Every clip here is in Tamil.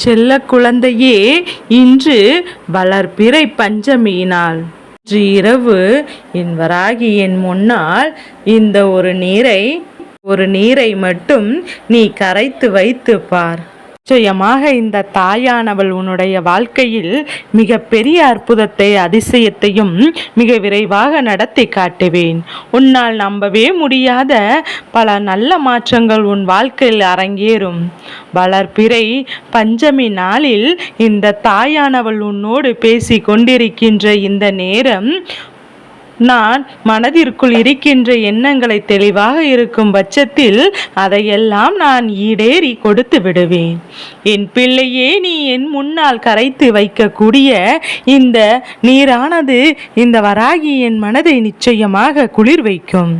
செல்ல குழந்தையே, இன்று வளர்பிறை பஞ்சமி நாள். இன்று இரவு என் வராகி என் முன்னால் இந்த ஒரு நீரை மட்டும் நீ கரைத்து வைத்து பார். நிச்சயமாக இந்த தாயானவள் உன்னுடைய வாழ்க்கையில் மிக பெரிய அற்புதத்தை, அதிசயத்தையும் மிக விரைவாக நடத்தி காட்டுவேன். உன்னால் நம்பவே முடியாத பல நல்ல மாற்றங்கள் உன் வாழ்க்கையில் அரங்கேறும். வளர்பிறை பஞ்சமி நாளில் இந்த தாயானவள் உன்னோடு பேசி கொண்டிருக்கின்ற இந்த நேரம், நான் மனதிற்குள் இருக்கின்ற எண்ணங்களை தெளிவாக இருக்கும் பட்சத்தில் அதையெல்லாம் நான் ஈடேறி கொடுத்து விடுவேன். என் பிள்ளையே, நீ என் முன்னால் கரைத்து வைக்கக்கூடிய இந்த நீரானது இந்த வராகி என் மனதை நிச்சயமாக குளிர் வைக்கும்.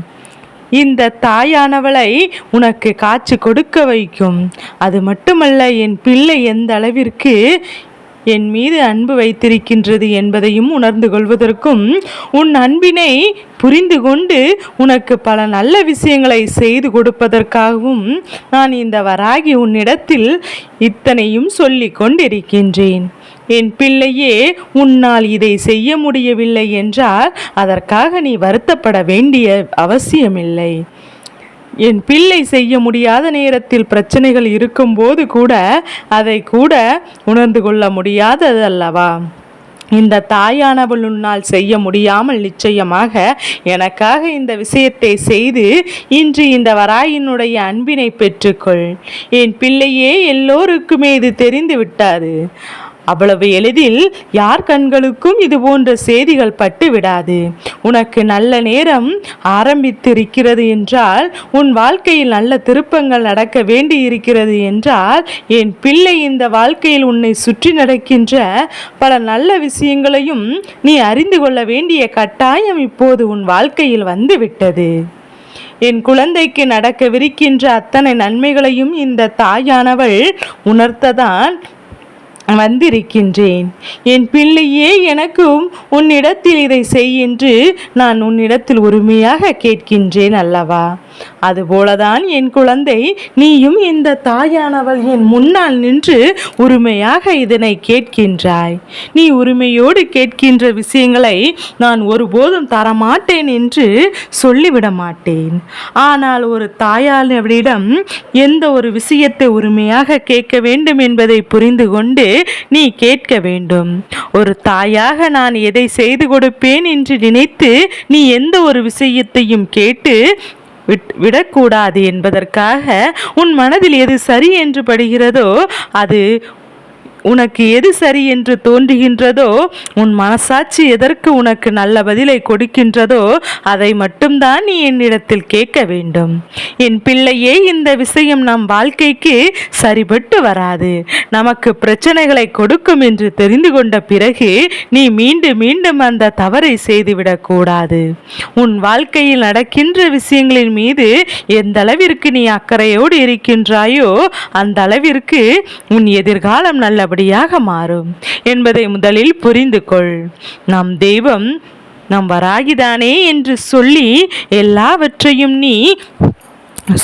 இந்த தாயானவளை உனக்கு காட்சி கொடுக்க வைக்கும். அது மட்டுமல்ல, என் பிள்ளை எந்த அளவிற்கு என் மீது அன்பு வைத்திருக்கின்றது என்பதையும் உணர்ந்து கொள்வதற்கும், உன் அன்பினை புரிந்து கொண்டு உனக்கு பல நல்ல விஷயங்களை செய்து கொடுப்பதற்காகவும் நான் இந்த வராகி உன்னிடத்தில் இத்தனையும் சொல்லி கொண்டிருக்கின்றேன். என் பிள்ளையே, உன்னால் இதை செய்ய முடியவில்லை என்றால் அதற்காக நீ வருத்தப்பட வேண்டிய அவசியமில்லை. என் பிள்ளை செய்ய முடியாத நேரத்தில் பிரச்சனைகள் இருக்கும்போது கூட அதை கூட உணர்ந்து கொள்ள முடியாதது அல்லவா? இந்த தாயானவள் உன்னால் செய்ய முடியாமல் நிச்சயமாக எனக்காக இந்த விஷயத்தை செய்து இன்று இந்த வராயினுடைய அன்பினை பெற்றுக்கொள். என் பிள்ளையே, எல்லோருக்குமே இது தெரிந்து விட்டாது. அவ்வளவு எளிதில் யார் கண்களுக்கும் இது போன்ற செய்திகள் பட்டு விடாது. உனக்கு நல்ல நேரம் ஆரம்பித்திருக்கிறது என்றால், உன் வாழ்க்கையில் நல்ல திருப்பங்கள் நடக்க வேண்டி இருக்கிறது என்றால், என் பிள்ளை இந்த வாழ்க்கையில் உன்னை சுற்றி நடக்கின்ற பல நல்ல விஷயங்களையும் நீ அறிந்து கொள்ள வேண்டிய கட்டாயம் இப்போது உன் வாழ்க்கையில் வந்துவிட்டது. என் குழந்தைக்கு நடக்கவிருக்கின்ற அத்தனை நன்மைகளையும் இந்த தாயானவள் உணர்த்ததான் வந்திருக்கின்றேன். என் பிள்ளையே, எனக்கும் உன்னிடத்தில் இதை செய் என்று நான் உன்னிடத்தில் உரிமையாக கேட்கின்றேன் அல்லவா? அதுபோலதான் என் குழந்தை, நீயும் இந்த தாயானவள் என் முன்னால் நின்று உரிமையாக இதனை கேட்கின்றாய். நீ உரிமையோடு கேட்கின்ற விஷயங்களை நான் ஒருபோதும் தரமாட்டேன் என்று சொல்லிவிட மாட்டேன். ஆனால் ஒரு தாயானவளிடம் எந்த ஒரு விஷயத்தை உரிமையாக கேட்க வேண்டும் என்பதை புரிந்து கொண்டு நீ கேட்க வேண்டும். ஒரு தாயாக நான் எதை செய்து கொடுப்பேன் என்று நினைத்து நீ எந்த ஒரு விஷயத்தையும் கேட்டு விடக்கூடாது என்பதற்காக உன் மனதில் எது சரி என்று படுகிறதோ, அது உனக்கு எது சரி என்று தோன்றுகின்றதோ, உன் மனசாட்சி எதற்கு உனக்கு நல்ல பதிலை கொடுக்கின்றதோ அதை மட்டும்தான் நீ என்னிடத்தில் கேட்க வேண்டும். என் பிள்ளையே, இந்த விஷயம் நம் வாழ்க்கைக்கு சரிபட்டு வராது, நமக்கு பிரச்சனைகளை கொடுக்கும் என்று தெரிந்து கொண்ட பிறகு நீ மீண்டும் மீண்டும் அந்த தவறை செய்துவிடக்கூடாது. உன் வாழ்க்கையில் நடக்கின்ற விஷயங்களின் மீது எந்த அளவிற்கு நீ அக்கறையோடு இருக்கின்றாயோ அந்த அளவிற்கு உன் எதிர்காலம் நல்ல மாறும் என்பதை முதலில் புரிந்து கொள். நம் தெய்வம் நம் வராகிதானே என்று சொல்லி எல்லாவற்றையும் நீ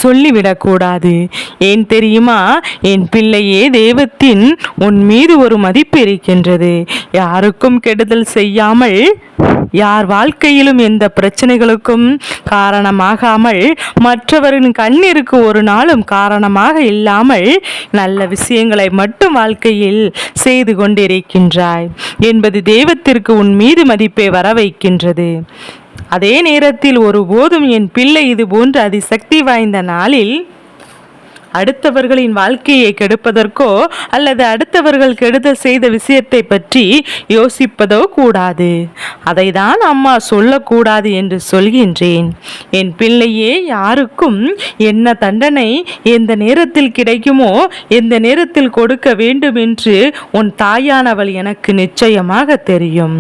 சொல்லிவிடக்கூடாது. ஏன் தெரியுமா? என் பிள்ளையே, தெய்வத்தின் உன் மீது ஒரு மதிப்பு இருக்கின்றது. யாருக்கும் கெடுதல் செய்யாமல், யார் வாழ்க்கையிலும் எந்த பிரச்சனைகளுக்கும் காரணமாகாமல், மற்றவரின் கண்ணீருக்கு ஒரு நாளும் காரணமாக இல்லாமல் நல்ல விஷயங்களை மட்டும் வாழ்க்கையில் செய்து கொண்டிருக்கின்றாய் என்பது தெய்வத்திற்கு உன் மீது மதிப்பை வர வைக்கின்றது. அதே நேரத்தில் ஒருபோதும் என் பிள்ளை இது போன்ற அதிசக்தி வாய்ந்த நாளில் அடுத்தவர்களின் வாழ்க்கையை கெடுப்பதற்கோ அல்லது அடுத்தவர்கள் கெடுதல் செய்த விஷயத்தை பற்றி யோசிப்பதோ கூடாது. அதை தான் அம்மா சொல்லக்கூடாது என்று சொல்கின்றேன். என் பிள்ளையே, யாருக்கும் என்ன தண்டனை எந்த நேரத்தில் கிடைக்குமோ, எந்த நேரத்தில் கொடுக்க வேண்டும் என்று உன் தாயானவள் எனக்கு நிச்சயமாக தெரியும்.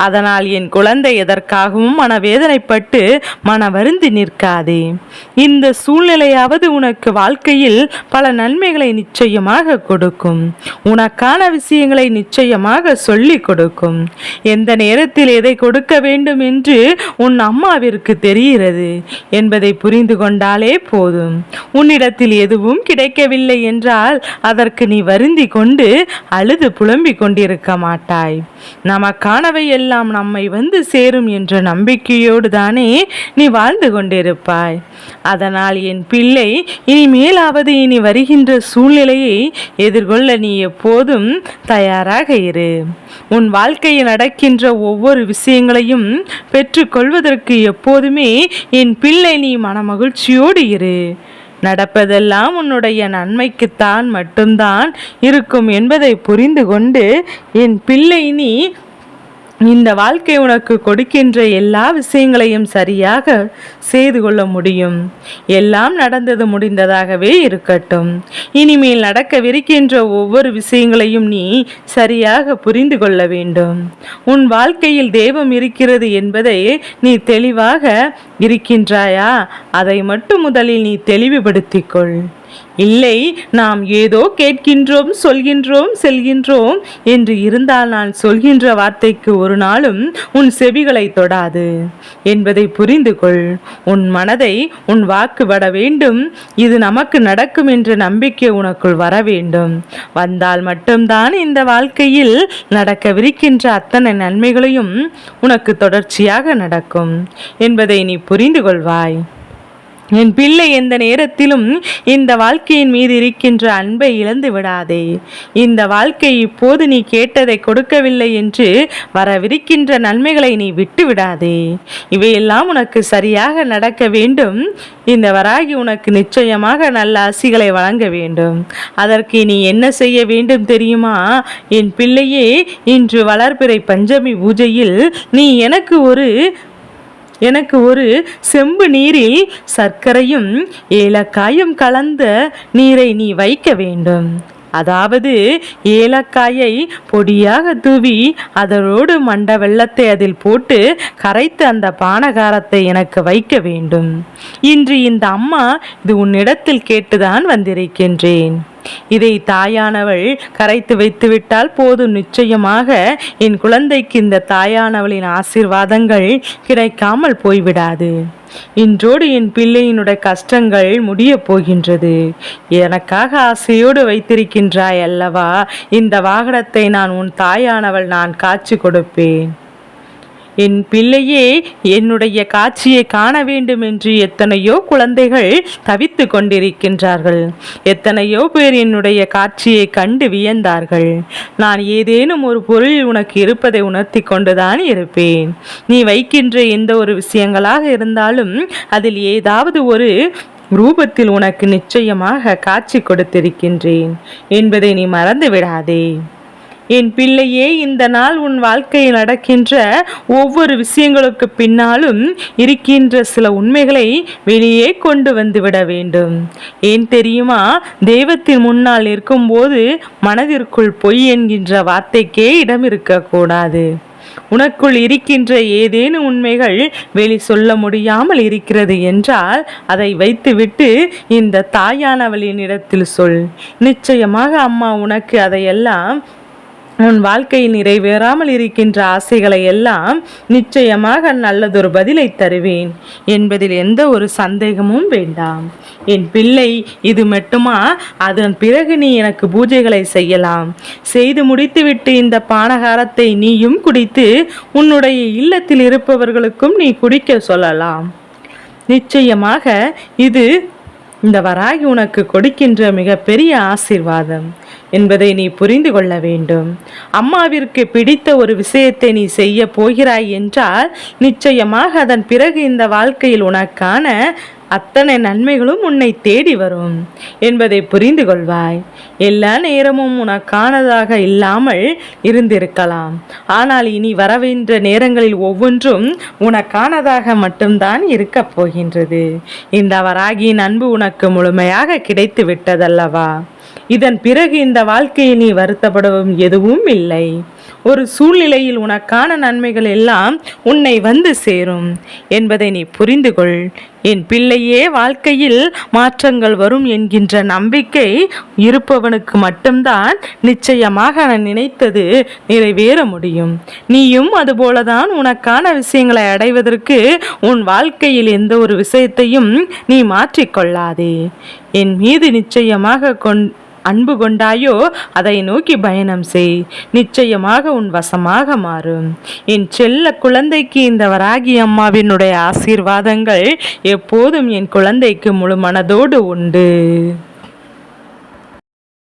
அதனால் என் குழந்தை எதற்காகவும் மனவேதனைப்பட்டு மன வருந்தி நிற்காதே. இந்த சூழ்நிலையாவது உனக்கு வாழ்க்கையில் வாழ்க்கையில் பல நன்மைகளை நிச்சயமாக கொடுக்கும். உனக்கான விஷயங்களை நிச்சயமாக சொல்லி கொடுக்கும். எந்த நேரத்தில் எதை கொடுக்க வேண்டும் என்று உன் அம்மாவிற்கு தெரிகிறது என்பதை புரிந்து கொண்டாலே போதும். உன்னிடத்தில் எதுவும் கிடைக்கவில்லை என்றால் அதற்கு நீ வருந்தி கொண்டு அழுது புலம்பிக் கொண்டிருக்க மாட்டாய். நமக்கானவை எல்லாம் நம்மை வந்து சேரும் என்ற நம்பிக்கையோடு தானே நீ வாழ்ந்து கொண்டிருப்பாய். அதனால் என் பிள்ளை, இனிமேலாவது இனி வருகின்ற சூழ்நிலையை எதிர்கொள்ள நீ எப்போதும் தயாராக இரு. உன் வாழ்க்கையில் நடக்கின்ற ஒவ்வொரு விஷயங்களையும் பெற்றுக்கொள்வதற்கு எப்போதுமே என் பிள்ளை நீ மனமகிழ்ச்சியோடு இரு. நடப்பதெல்லாம் உன்னுடைய நன்மைக்குத்தான் மட்டும்தான் இருக்கும் என்பதை புரிந்து கொண்டு என் பிள்ளை நீ இந்த வாழ்க்கை உனக்கு கொடுக்கின்ற எல்லா விஷயங்களையும் சரியாக செய்து கொள்ள முடியும். எல்லாம் நடந்தது முடிந்ததாகவே இருக்கட்டும். இனிமேல் நடக்கவிருக்கின்ற ஒவ்வொரு விஷயங்களையும் நீ சரியாக புரிந்து கொள்ள வேண்டும். உன் வாழ்க்கையில் தெய்வம் இருக்கிறது என்பதை நீ தெளிவாக இருக்கின்றாயா? அதை மட்டும் முதலில் நீ தெளிவுபடுத்திக்கொள். இல்லை, நாம் ஏதோ கேட்கின்றோம், சொல்கின்றோம், செல்கின்றோம் என்று இருந்தால் நான் சொல்கின்ற வார்த்தைக்கு ஒரு நாளும் உன் செவிகளை தொடாது என்பதை புரிந்து கொள். உன் மனதை உன் வாக்குப்பட வேண்டும். இது நமக்கு நடக்கும் என்ற நம்பிக்கை உனக்குள் வர வேண்டும். வந்தால் மட்டும்தான் இந்த வாழ்க்கையில் நடக்கவிருக்கின்ற அத்தனை நன்மைகளையும் உனக்கு தொடர்ச்சியாக நடக்கும் என்பதை நீ புரிந்து கொள்வாய். என் பிள்ளை, எந்த நேரத்திலும் இந்த வாழ்க்கையின் மீது இருக்கின்ற அன்பை இழந்து விடாதே. இந்த வாழ்க்கை இப்போது நீ கேட்டதை கொடுக்கவில்லை என்று வரவிருக்கின்ற நன்மைகளை நீ விட்டு விடாதே. இவையெல்லாம் உனக்கு சரியாக நடக்க வேண்டும். இந்த வராகி உனக்கு நிச்சயமாக நல்ல ஆசிகளை வழங்க வேண்டும். அதற்கு நீ என்ன செய்ய வேண்டும் தெரியுமா? என் பிள்ளையே, இன்று வளர்பிறை பஞ்சமி பூஜையில் நீ எனக்கு ஒரு செம்பு நீரில் சர்க்கரையும் ஏலக்காயும் கலந்த நீரை நீ வைக்க வேண்டும். அதாவது ஏலக்காயை பொடியாக தூவி அதனோடு மண்ட வெள்ளத்தை அதில் போட்டு கரைத்து அந்த பானகாரத்தை எனக்கு வைக்க வேண்டும். இன்று இந்த அம்மா இது உன்னிடத்தில் கேட்டுதான் வந்திருக்கின்றேன். இதை தாயானவள் கரைத்து வைத்துவிட்டால் போதும். நிச்சயமாக என் குழந்தைக்கு இந்த தாயானவளின் ஆசீர்வாதங்கள் கிடைக்காமல் போய்விடாது. இன்றோடு என் பிள்ளையினுடைய கஷ்டங்கள் முடிய போகின்றது. எனக்காக ஆசையோடு வைத்திருக்கின்றாய் அல்லவா? இந்த வாகனத்தை நான் உன் தாயானவள் நான் காட்சி கொடுப்பேன். என் பிள்ளையே, என்னுடைய காட்சியை காண வேண்டும் என்று எத்தனையோ குழந்தைகள் தவித்து கொண்டிருக்கின்றார்கள். எத்தனையோ பேர் என்னுடைய காட்சியை கண்டு வியந்தார்கள். நான் ஏதேனும் ஒரு பொருள் உனக்கு இருப்பதை உணர்த்தி கொண்டுதான் இருப்பேன். நீ வைக்கின்ற எந்த ஒரு விஷயங்களாக இருந்தாலும் அதில் ஏதாவது ஒரு ரூபத்தில் உனக்கு நிச்சயமாக காட்சி கொடுத்திருக்கின்றேன் என்பதை நீ மறந்து விடாதே. என் பிள்ளையே, இந்த நாள் உன் வாழ்க்கையில் நடக்கின்ற ஒவ்வொரு விஷயங்களுக்கு பின்னாலும் இருக்கின்ற சில உண்மைகளை வெளியே கொண்டு வந்துவிட வேண்டும். ஏன் தெரியுமா? தெய்வத்தின் முன்னால் இருக்கும்போது மனதிற்குள் பொய் என்கின்ற வார்த்தைக்கே இடம் இருக்கக்கூடாது. உனக்குள் இருக்கின்ற ஏதேனும் உண்மைகள் வெளி சொல்ல முடியாமல் இருக்கிறது என்றால் அதை வைத்துவிட்டு இந்த தாயானவளின் இடத்தில் சொல். நிச்சயமாக அம்மா உனக்கு அதையெல்லாம் உன் வாழ்க்கையில் நிறைவேறாமல் இருக்கின்ற ஆசைகளை எல்லாம் நிச்சயமாக நல்லதொரு பதிலை தருவேன் என்பதில் எந்த ஒரு சந்தேகமும் வேண்டாம். என் பிள்ளை, இது மட்டுமா? அதன் பிறகு நீ எனக்கு பூஜைகளை செய்யலாம். செய்து முடித்துவிட்டு இந்த பானகாரத்தை நீயும் குடித்து உன்னுடைய இல்லத்தில் இருப்பவர்களுக்கும் நீ குடிக்க சொல்லலாம். நிச்சயமாக இது இந்த வராகி உனக்கு கொடுக்கின்ற மிகப்பெரிய ஆசீர்வாதம் என்பதை நீ புரிந்து கொள்ள வேண்டும். அம்மாவிற்கு பிடித்த ஒரு விஷயத்தை நீ செய்ய போகிறாய் என்றால் நிச்சயமாக அதன் பிறகு இந்த வாழ்க்கையில் உனக்கான அத்தனை நன்மைகளும் உன்னை தேடி வரும் என்பதை புரிந்து கொள்வாய். எல்லா நேரமும் உனக்கானதாக இல்லாமல் இருந்திருக்கலாம். ஆனால் இனி வரவேண்ட நேரங்களில் ஒவ்வொன்றும் உனக்கானதாக மட்டும்தான் இருக்கப் போகின்றது. இந்த வராகியின் அன்பு உனக்கு முழுமையாக கிடைத்து விட்டதல்லவா? இதன் பிறகு இந்த வாழ்க்கையை நீ வருத்தப்படவும் எதுவும் இல்லை. ஒரு சூழ்நிலையில் உனக்கான நன்மைகள் எல்லாம் உன்னை வந்து சேரும் என்பதை நீ புரிந்து கொள். என் பிள்ளையே, வாழ்க்கையில் மாற்றங்கள் வரும் என்கின்ற நம்பிக்கை இருப்பவனுக்கு மட்டும்தான் நிச்சயமாக நான் நினைத்தது நிறைவேற முடியும். நீயும் அதுபோலதான் உனக்கான விஷயங்களை அடைவதற்கு உன் வாழ்க்கையில் எந்த ஒரு விஷயத்தையும் நீ மாற்றிக்கொள்ளாதே. என் மீது நிச்சயமாக அன்பு கொண்டாயோ அதை நோக்கி பயணம் செய். நிச்சயமாக உன் வசமாக மாறும். என் செல்ல குழந்தைக்கு இந்த வராகி அம்மாவினுடைய ஆசீர்வாதங்கள் எப்போதும் என் குழந்தைக்கு முழு மனதோடு உண்டு.